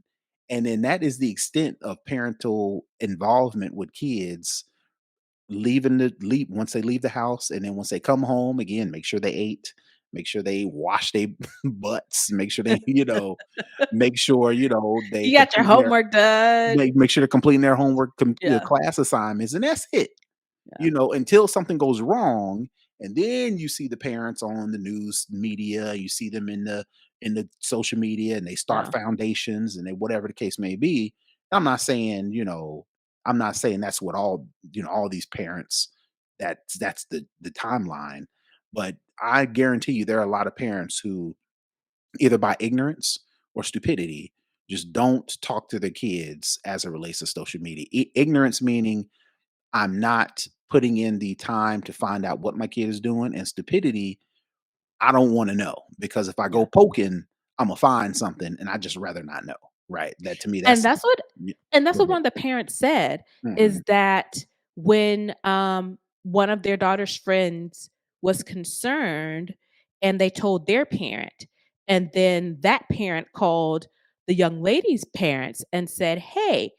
And then that is the extent of parental involvement with kids leave once they leave the house, and then once they come home, again, make sure they ate, make sure they wash their butts, make sure they, make sure, they You got your complete their homework done. make sure they're completing their homework, Yeah, class assignments, and that's it. yeah, Until something goes wrong, and then you see the parents on the news media, you see them in the social media, and they start yeah. foundations, and they whatever the case may be. I'm not saying, I'm not saying that's what all these parents, that's the timeline, but I guarantee you there are a lot of parents who, either by ignorance or stupidity, just don't talk to their kids as it relates to social media. Ignorance meaning I'm not putting in the time to find out what my kid is doing, and stupidity, I don't want to know, because if I Yeah. go poking, I'm gonna find something, and I just rather not know. Right? That to me, And that's that's what y- and that's go what ahead. one of the parents said, Hmm. is that when, one of their daughter's friends was concerned and they told their parent, and then that parent called the young lady's parents and said, "Hey,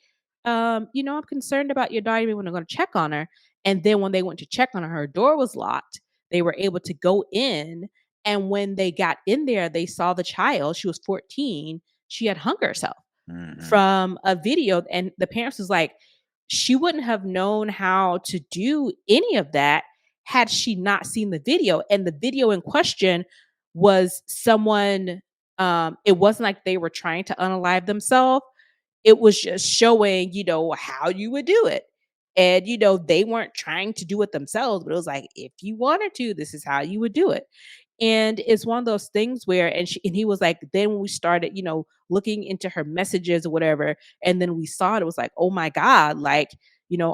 I'm concerned about your daughter, we wanna go check on her." And then when they went to check on her, her door was locked. They were able to go in, and when they got in there, they saw the child, she was 14, she had hung herself Hmm. from a video, and the parents was like, she wouldn't have known how to do any of that had she not seen the video. And the video in question was someone, it wasn't like they were trying to unalive themselves. It was just showing, how you would do it. And, they weren't trying to do it themselves, but it was like, if you wanted to, this is how you would do it. And it's one of those things where, and he was like, then when we started, looking into her messages or whatever, and then we saw it, it was like, oh my God, like,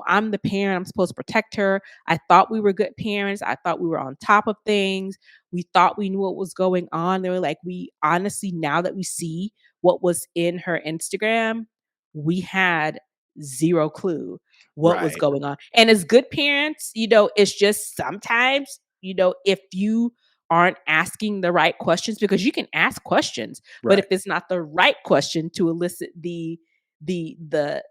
I'm the parent, I'm supposed to protect her. I thought we were good parents. I thought we were on top of things. We thought we knew what was going on. They were like, we honestly, now that we see what was in her Instagram, we had zero clue what was Right. going on. And as good parents, it's just sometimes, if you aren't asking the right questions, because you can ask questions, but if Right. it's not the right question to elicit the the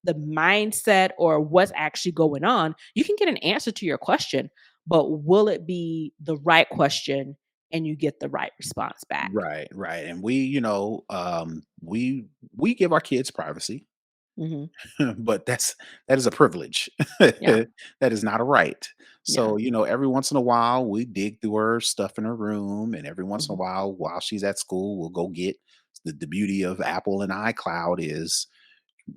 the mindset or what's actually going on, you can get an answer to your question, but will it be the right question and you get the right response back? Right. Right. And we give our kids privacy. Mhm. But that is a privilege. Yeah. That is not a right. Yeah. So, every once in a while we dig through her stuff in her room, and every once in a Mhm. while she's at school, we'll go get the beauty of Apple and iCloud is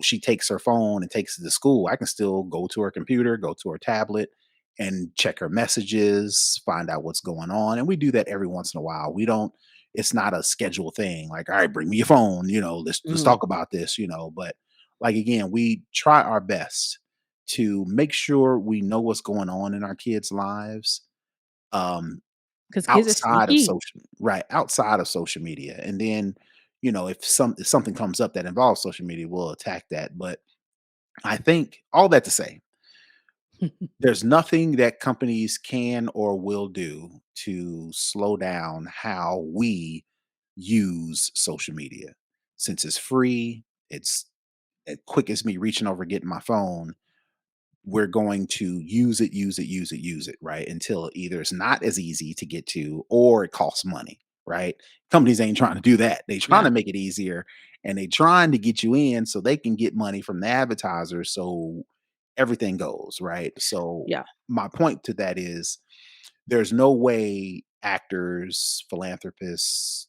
she takes her phone and takes it to school. I can still go to her computer, go to her tablet, and check her messages, find out what's going on. And we do that every once in a while. We don't, it's not a scheduled thing like, all right, bring me your phone, let's Mhm. talk about this, but like again, we try our best to make sure we know what's going on in our kids' lives. Um, 'Cause kids are Outside of sneaky. social, right, outside of social media, and then, if something comes up that involves social media, we'll attack that, but I think all that to say, there's nothing that companies can or will do to slow down how we use social media. Since it's free, it's as quick as me reaching over getting my phone, we're going to use it, use it, use it, use it, right? Until either it's not as easy to get to or it costs money, right? Companies ain't trying to do that. They trying Yeah. to make it easier, and they trying to get you in so they can get money from the advertisers. So everything goes, right? So Yeah. my point to that is there's no way actors, philanthropists,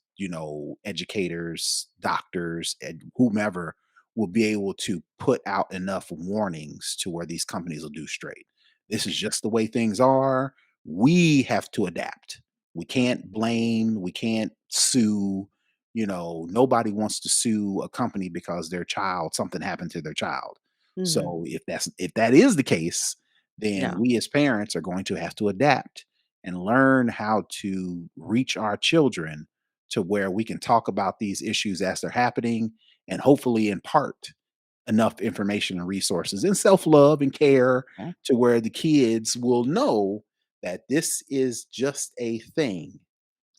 educators, doctors, and whomever will be able to put out enough warnings to where these companies will do straight. This is just the way things are. We have to adapt. We can't blame, we can't sue. Nobody wants to sue a company because something happened to their child. Mhm. So if that is the case, then Yeah. we as parents are going to have to adapt and learn how to reach our children to where we can talk about these issues as they're happening, and hopefully impart enough information and resources and self-love and care Yeah. to where the kids will know that this is just a thing.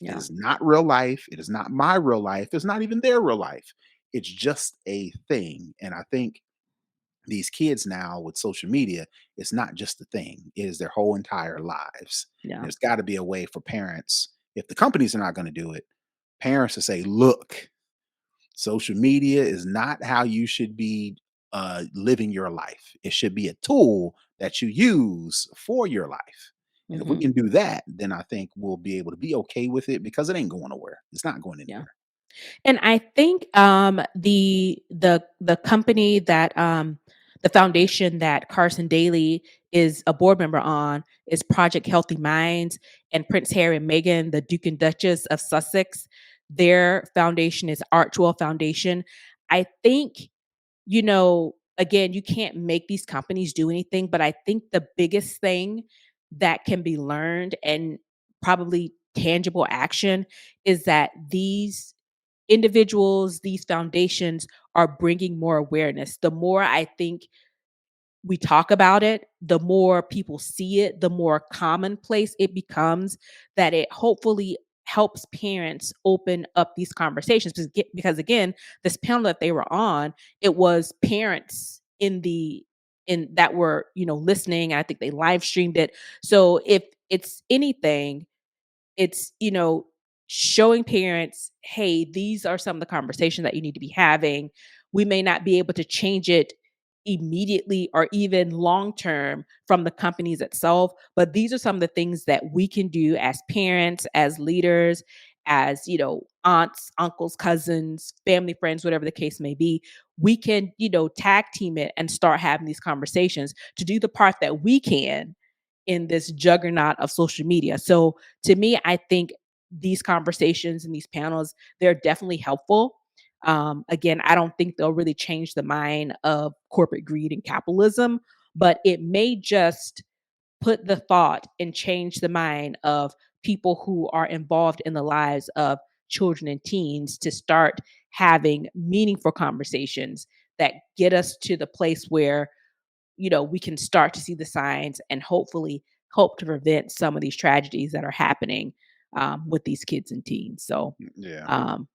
It Yeah. is not real life. It is not my real life. It's not even their real life. It's just a thing. And I think these kids now with social media, it's not just a thing, it is their whole entire lives. And Yeah. there's got to be a way for parents, if the companies are not going to do it, parents to say, look, social media is not how you should be living your life. It should be a tool that you use for your life. And if we Mhm. can do that, then I think we'll be able to be okay with it because it ain't going nowhere. It's not going Yeah. anywhere. And I think, the company that, the foundation that Carson Daly is a board member on is Project Healthy Minds, and Prince Harry and Meghan, the Duke and Duchess of Sussex, their foundation is Archwell Foundation. I think, again, you can't make these companies do anything, but I think the biggest thing that can be learned and probably tangible action is that these individuals, these foundations are bringing more awareness. The more I think we talk about it, the more people see it, the more commonplace it becomes, that it hopefully helps parents open up these conversations. Because again, this panel that they were on, it was parents in that were, listening. And I think they live streamed it. So if it's anything, it's, showing parents, "Hey, these are some of the conversations that you need to be having." We may not be able to change it immediately or even long term from the companies itself, but these are some of the things that we can do as parents, as leaders, as, aunts, uncles, cousins, family, friends, whatever the case may be. We can, tag team it and start having these conversations to do the part that we can in this juggernaut of social media. So to me, I think these conversations and these panels, they're definitely helpful. Again, I don't think they'll really change the mind of corporate greed and capitalism, but it may just put the thought and change the mind of people who are involved in the lives of children and teens to start having meaningful conversations that get us to the place where, we can start to see the signs and hopefully help to prevent some of these tragedies that are happening with these kids and teens. Yeah. Um,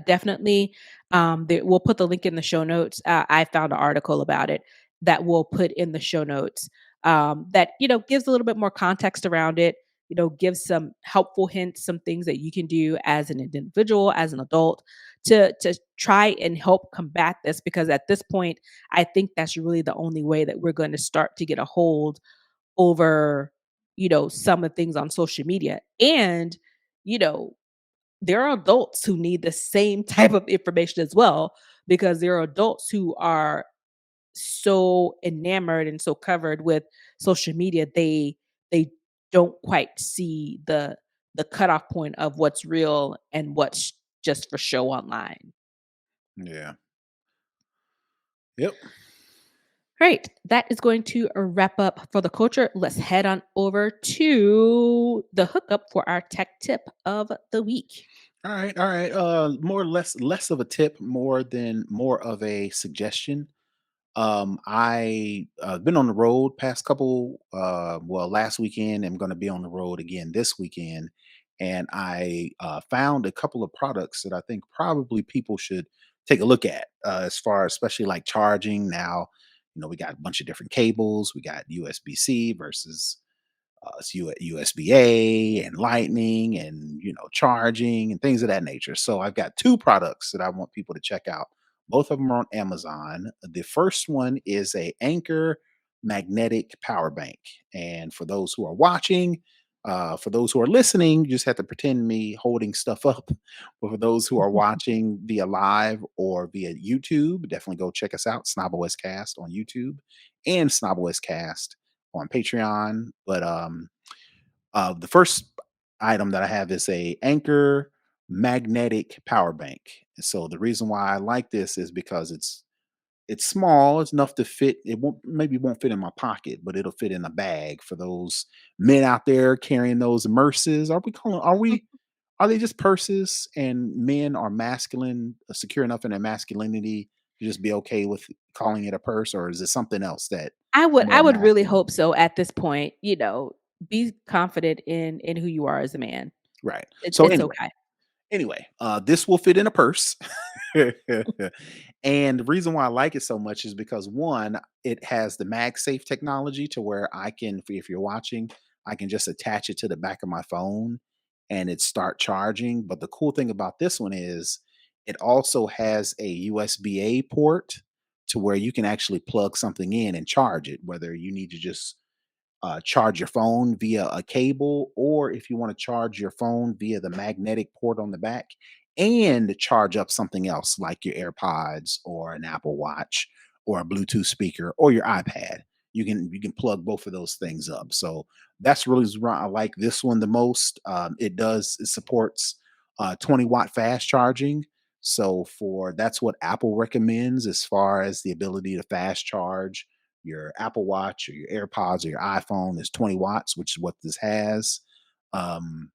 definitely, we'll put the link in the show notes. I found an article about it that we'll put in the show notes, that gives a little bit more context around it. Gives some helpful hints, some things that you can do as an individual, as an adult, to try and help combat this. Because at this point, I think that's really the only way that we're going to start to get a hold over, some of the things on social media. And you know there are adults who need the same type of information as well, because there are adults who are so enamored and so covered with social media, they don't quite see the cutoff point of what's real and what's just for show online. Yeah. Yep. Great. That is going to wrap up for the culture. Let's head on over to the hookup for our tech tip of the week. All right. All right. More or less of a tip, more of a suggestion. I been on the road past couple. Last weekend, I'm going to be on the road again this weekend, and I found a couple of products that I think probably people should take a look at. As far, especially like charging now. We got a bunch of different cables. We got USB C versus it's USB A and Lightning, and charging and things of that nature. So I've got two products that I want people to check out. Both of them are on Amazon. The first one is a Anchor magnetic power bank, and for those who are watching, for those who are listening, you just have to pretend me holding stuff up. But for those who are watching via live or via YouTube, definitely go check us out. SnobOS Cast on YouTube and SnobOS Cast on Patreon. But the first item that I have is a Anchor magnetic power bank. And so the reason why I like this is because it's small. It's enough to fit. It won't fit in my pocket, but it'll fit in a bag for those men out there carrying those immerses. Are they just purses, and men are masculine, secure enough in their masculinity to just be okay with calling it a purse, or is it something else that I more would really masculine? hope so at this point. Be confident in who you are as a man. Right. It's So it's anyway, okay. this will fit in a purse. And the reason why I like it so much is because one, it has the MagSafe technology to where I can, if you're watching, I can just attach it to the back of my phone and it start charging. But the cool thing about this one is it also has a USB-A port to where you can actually plug something in and charge it, whether you need to just charge your phone via a cable, or if you want to charge your phone via the magnetic port on the back and charge up something else like your AirPods or an Apple Watch or a Bluetooth speaker or your iPad. You can plug both of those things up. So that's really why I like this one the most. It supports 20-watt fast charging. So for that's what Apple recommends as far as the ability to fast charge your Apple Watch or your AirPods or your iPhone is 20 watts, which is what this has. Um,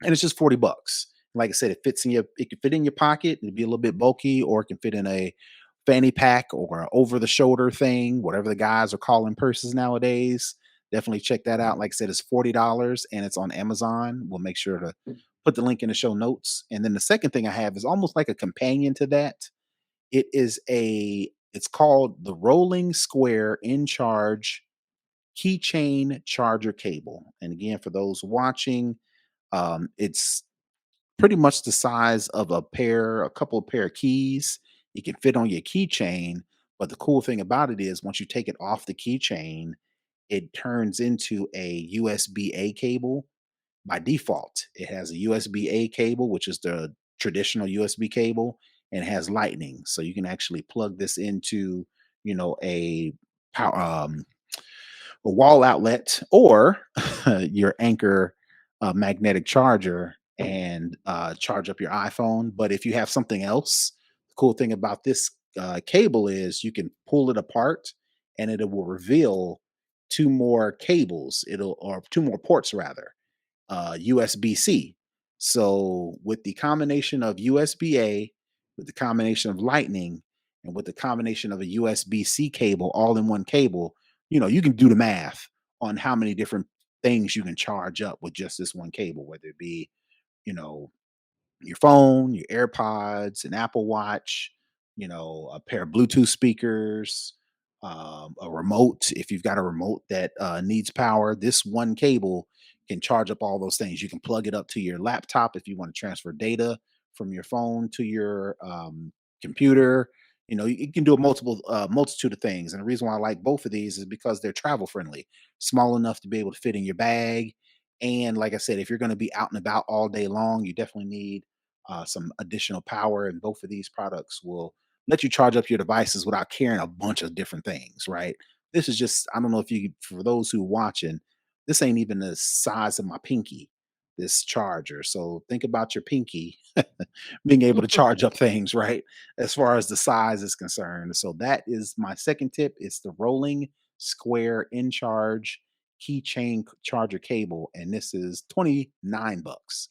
and it's just 40 bucks. Like I said, it can fit in your pocket. It'd be a little bit bulky, or it can fit in a fanny pack or over the shoulder thing, whatever the guys are calling purses nowadays. Definitely check that out. Like I said, it's $40 and it's on Amazon. We'll make sure to put the link in the show notes. And then the second thing I have is almost like a companion to that. It's called the Rolling Square In Charge Keychain Charger Cable. And again, for those watching, it's pretty much the size of a couple of pair of keys. It can fit on your keychain. But the cool thing about it is once you take it off the keychain, it turns into a USB-A cable by default. It has a USB-A cable, which is the traditional USB cable, and it has lightning. So you can actually plug this into, a power, a wall outlet or your Anchor magnetic charger and charge up your iPhone. But if you have something else, the cool thing about this cable is you can pull it apart and it will reveal two more cables. Or two more ports rather, USB-C. So with the combination of USB-A, with the combination of Lightning, and with the combination of a USB-C cable all in one cable, you can do the math on how many different things you can charge up with just this one cable, whether it be, you know, your phone, your AirPods, an Apple Watch, a pair of Bluetooth speakers, a remote. If you've got a remote that needs power, this one cable can charge up all those things. You can plug it up to your laptop if you want to transfer data from your phone to your computer. You can do a multitude of things. And the reason why I like both of these is because they're travel friendly, small enough to be able to fit in your bag. And like I said, if you're going to be out and about all day long, you definitely need some additional power, and both of these products will let you charge up your devices without carrying a bunch of different things, right? This is just, I don't know if for those who are watching, this ain't even the size of my pinky, this charger. So think about your pinky being able to charge up things, right? As far as the size is concerned. So that is my second tip. It's the rolling square in charge keychain charger cable. And this is 29 bucks.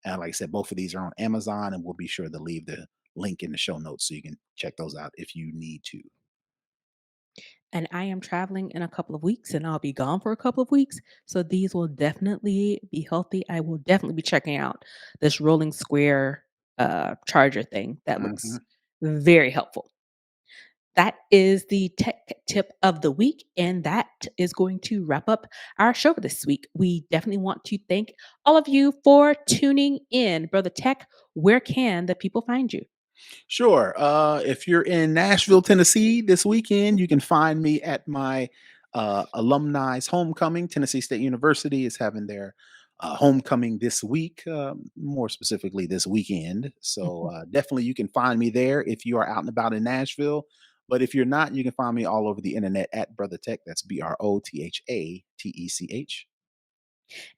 And like I said, both of these are on Amazon, and we'll be sure to leave the link in the show notes so you can check those out if you need to. And I am traveling in a couple of weeks and I'll be gone for a couple of weeks. So these will definitely be healthy. I will definitely be checking out this rolling square charger thing. That looks Mhm. very helpful. That is the tech tip of the week. And that is going to wrap up our show this week. We definitely want to thank all of you for tuning in. Brother Tech, where can the people find you? Sure. If you're in Nashville, Tennessee this weekend, you can find me at my alumni's homecoming. Tennessee State University is having their homecoming this week, more specifically this weekend. So definitely you can find me there if you are out and about in Nashville. But if you're not, you can find me all over the internet at Brother Tech. That's BrothaTech.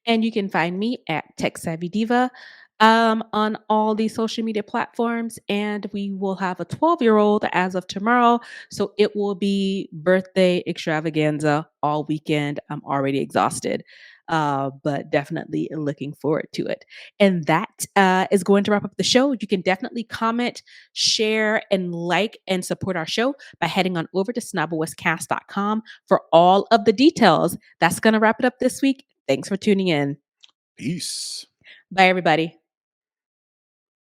And you can find me at Tech Savvy Diva on all the social media platforms. And we will have a 12-year-old as of tomorrow. So it will be birthday extravaganza all weekend. I'm already exhausted, but definitely looking forward to it. And that is going to wrap up the show. You can definitely comment, share, and like and support our show by heading on over to snobblewestcast.com for all of the details. That's going to wrap it up this week. Thanks for tuning in. Peace. Bye, everybody.